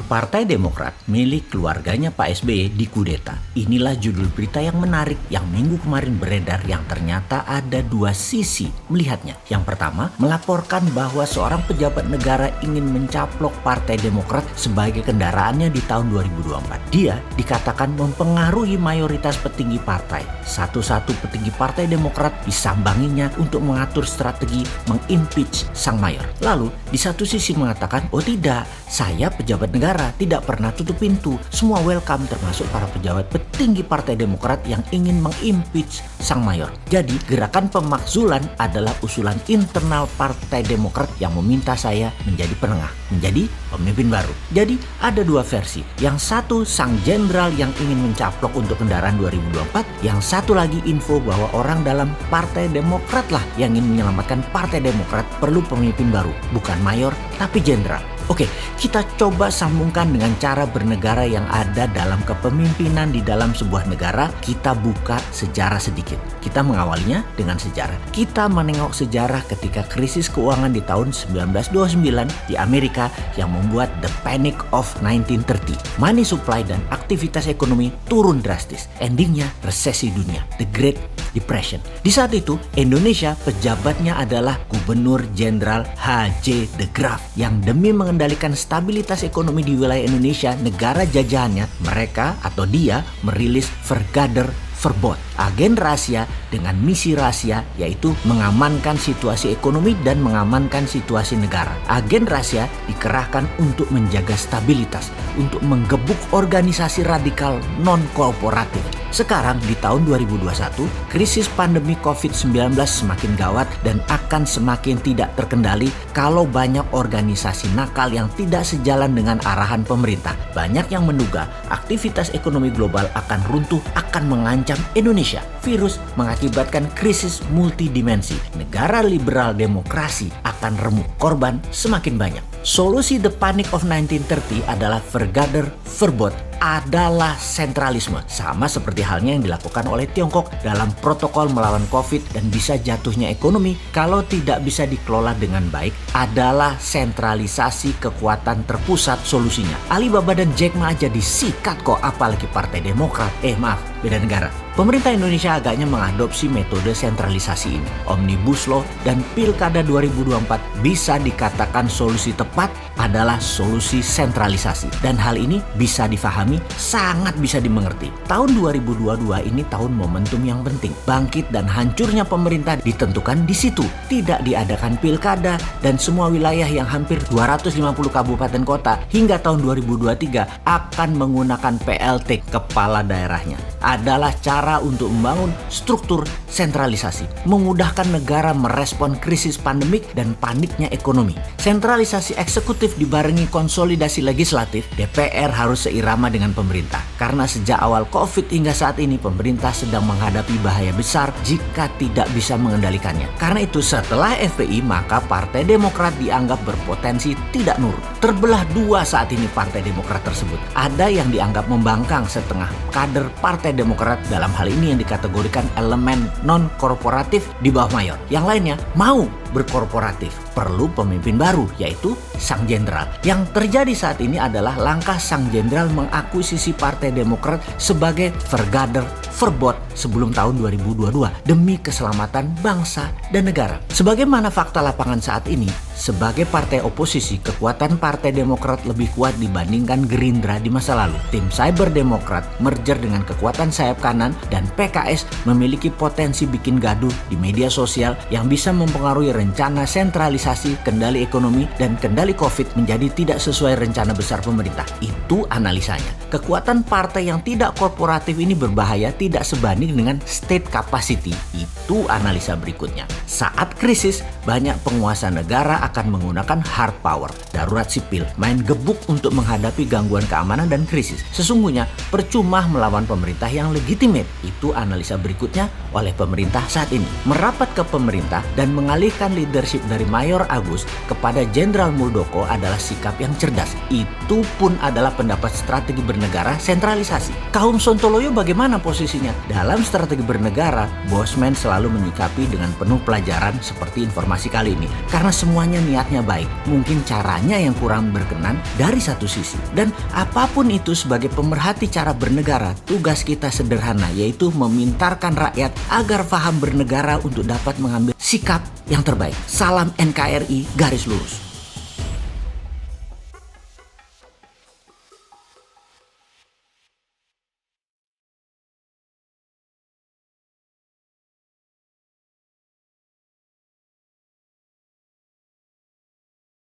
Partai Demokrat milik keluarganya Pak SBY dikudeta. Inilah judul berita yang menarik yang minggu kemarin beredar yang ternyata ada dua sisi melihatnya. Yang pertama, melaporkan bahwa seorang pejabat negara ingin mencaplok Partai Demokrat sebagai kendaraannya di tahun 2024. Dia dikatakan mempengaruhi mayoritas petinggi partai. Satu-satu petinggi Partai Demokrat disambanginya untuk mengatur strategi mengimpeach sang mayor. Lalu di satu sisi mengatakan, oh tidak, saya pejabat negara tidak pernah tutup pintu. Semua welcome, termasuk para pejabat petinggi Partai Demokrat yang ingin mengimpeach sang mayor. Jadi gerakan pemakzulan adalah usulan internal Partai Demokrat yang meminta saya menjadi penengah, menjadi pemimpin baru. Jadi ada dua versi. Yang satu sang jenderal yang ingin mencaplok untuk kendaraan 2024. Yang satu lagi info bahwa orang dalam Partai Demokrat lah yang ingin menyelamatkan Partai Demokrat perlu pemimpin baru. Bukan mayor tapi jenderal. Oke, kita coba sambungkan dengan cara bernegara yang ada dalam kepemimpinan di dalam sebuah negara. Kita buka sejarah sedikit. Kita mengawalinya dengan sejarah. Kita menengok sejarah ketika krisis keuangan di tahun 1929 di Amerika yang membuat the Panic of 1930. Money supply dan aktivitas ekonomi turun drastis. Endingnya resesi dunia, the Great Depression. Di saat itu, Indonesia pejabatnya adalah Gubernur Jenderal H.J. de Graaf yang demi mengendalikan stabilitas ekonomi di wilayah Indonesia, negara jajahannya, mereka atau dia merilis Vergader Verbod, agen rahasia dengan misi rahasia, yaitu mengamankan situasi ekonomi dan mengamankan situasi negara. Agen rahasia dikerahkan untuk menjaga stabilitas, untuk menggebuk organisasi radikal non-korporatif. Sekarang di tahun 2021, krisis pandemi COVID-19 semakin gawat dan akan semakin tidak terkendali kalau banyak organisasi nakal yang tidak sejalan dengan arahan pemerintah. Banyak yang menduga aktivitas ekonomi global akan runtuh, akan mengancam Indonesia. Virus mengakibatkan krisis multidimensi. Negara liberal demokrasi akan remuk, korban semakin banyak. Solusi the Panic of 1930 adalah Vergader Verbod, adalah sentralisme. Sama seperti halnya yang dilakukan oleh Tiongkok dalam protokol melawan COVID dan bisa jatuhnya ekonomi kalau tidak bisa dikelola dengan baik, adalah sentralisasi kekuatan terpusat solusinya. Alibaba dan Jack Ma aja disikat kok, apalagi Partai Demokrat. Beda negara. Pemerintah Indonesia agaknya mengadopsi metode sentralisasi ini. Omnibus Law dan Pilkada 2024 bisa dikatakan solusi tepat adalah solusi sentralisasi. Dan hal ini bisa difahami, sangat bisa dimengerti. Tahun 2022 ini tahun momentum yang penting. Bangkit dan hancurnya pemerintah ditentukan di situ. Tidak diadakan pilkada dan semua wilayah yang hampir 250 kabupaten kota hingga tahun 2023 akan menggunakan PLT, kepala daerahnya. Adalah cara untuk membangun struktur sentralisasi, memudahkan negara merespon krisis pandemik dan paniknya ekonomi. Sentralisasi eksekutif dibarengi konsolidasi legislatif, DPR harus seirama dengan pemerintah. Karena sejak awal COVID hingga saat ini pemerintah sedang menghadapi bahaya besar jika tidak bisa mengendalikannya. Karena itu setelah FPI maka Partai Demokrat dianggap berpotensi tidak nurut. Terbelah dua saat ini Partai Demokrat tersebut. Ada yang dianggap membangkang setengah kader Partai Demokrat, dalam hal ini yang dikategorikan elemen non-korporatif di bawah mayor. Yang lainnya mau berkorporatif. Perlu pemimpin baru, yaitu sang jenderal. Yang terjadi saat ini adalah langkah sang jenderal mengakuisisi Partai Demokrat sebagai Vergader Verbod sebelum tahun 2022 demi keselamatan bangsa dan negara. Sebagaimana fakta lapangan saat ini, sebagai partai oposisi, kekuatan Partai Demokrat lebih kuat dibandingkan Gerindra di masa lalu. Tim Cyber Demokrat merger dengan kekuatan sayap kanan dan PKS memiliki potensi bikin gaduh di media sosial yang bisa mempengaruhi rencana sentralisasi kendali ekonomi dan kendali COVID menjadi tidak sesuai rencana besar pemerintah. Itu analisanya. Kekuatan partai yang tidak korporatif ini berbahaya tidak sebanding dengan state capacity. Itu analisa berikutnya. Saat krisis, banyak penguasa negara akan menggunakan hard power, darurat sipil, main gebuk untuk menghadapi gangguan keamanan dan krisis. Sesungguhnya percuma melawan pemerintah yang legitimate. Itu analisa berikutnya oleh pemerintah saat ini. Merapat ke pemerintah dan mengalihkan leadership dari Mayor Agus kepada Jenderal Muldoko adalah sikap yang cerdas. Itu pun adalah pendapat strategi bernegara sentralisasi. Kaum Sontoloyo bagaimana posisinya? Dalam strategi bernegara, Bosman selalu menyikapi dengan penuh pelajaran seperti informasi kali ini. Karena semuanya niatnya baik, mungkin caranya yang kurang berkenan dari satu sisi. Dan apapun itu sebagai pemerhati cara bernegara, tugas kita sederhana, yaitu memintarkan rakyat agar paham bernegara untuk dapat mengambil sikap yang terbaik. Salam NKRI garis lurus.